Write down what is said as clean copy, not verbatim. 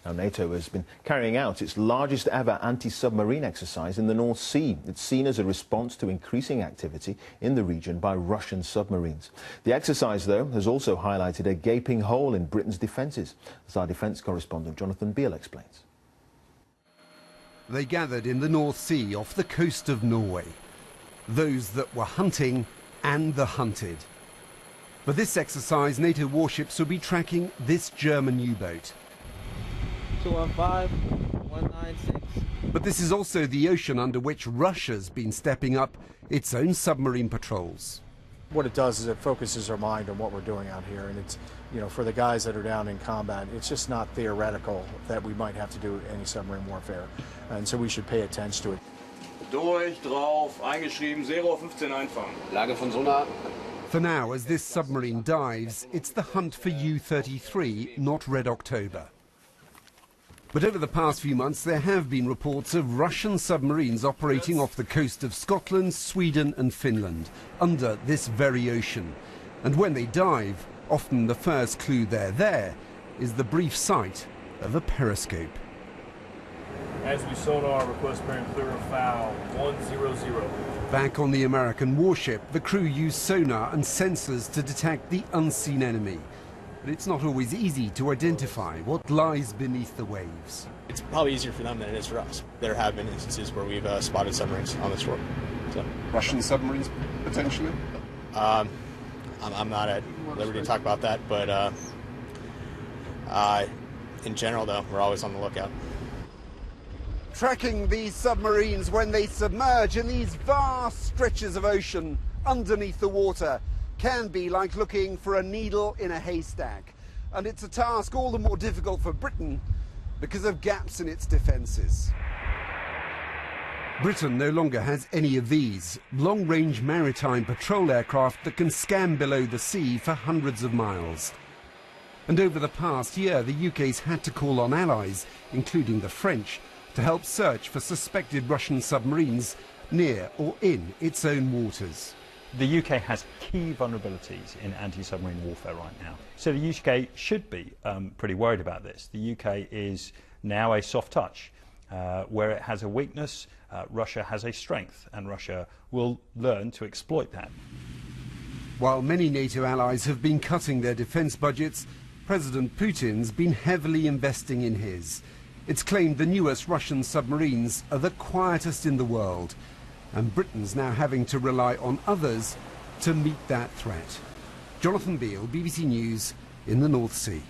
Now, NATO has been carrying out its largest ever anti-submarine exercise in the North Sea. It's seen as a response to increasing activity in the region by Russian submarines. The exercise, though, has also highlighted a gaping hole in Britain's defences, as our defence correspondent Jonathan Beale explains. They gathered in the North Sea off the coast of Norway. Those that were hunting and the hunted. For this exercise, NATO warships will be tracking this German U-boat. 215, 196. But this is also the ocean under which Russia's been stepping up its own submarine patrols. What it does is it focuses our mind on what we're doing out here, and it's, for the guys that are down in combat, it's just not theoretical that we might have to do any submarine warfare, and so we should pay attention to it. Durch, drauf, eingeschrieben, 015 einfangen. Lage von Sonar. For now, as this submarine dives, it's the hunt for U-33, not Red October. But over the past few months, there have been reports of Russian submarines operating off the coast of Scotland, Sweden and Finland, under this very ocean. And when they dive, often the first clue they're there is the brief sight of a periscope. As we sonar, request bearing clear of foul, 100. Back on the American warship, the crew used sonar and sensors to detect the unseen enemy. But it's not always easy to identify what lies beneath the waves. It's probably easier for them than it is for us. There have been instances where we've spotted submarines on this shore. So. Russian submarines, potentially? I'm not at liberty to talk about that, but in general, though, we're always on the lookout. Tracking these submarines when they submerge in these vast stretches of ocean underneath the water can be like looking for a needle in a haystack. And it's a task all the more difficult for Britain because of gaps in its defences. Britain no longer has any of these long-range maritime patrol aircraft that can scan below the sea for hundreds of miles. And over the past year, the UK's had to call on allies, including the French, to help search for suspected Russian submarines near or in its own waters. The UK has key vulnerabilities in anti-submarine warfare right now. So the UK should be pretty worried about this. The UK is now a soft touch. Where it has a weakness, Russia has a strength, and Russia will learn to exploit that. While many NATO allies have been cutting their defence budgets, President Putin's been heavily investing in his. It's claimed the newest Russian submarines are the quietest in the world, and Britain's now having to rely on others to meet that threat. Jonathan Beale, BBC News in the North Sea.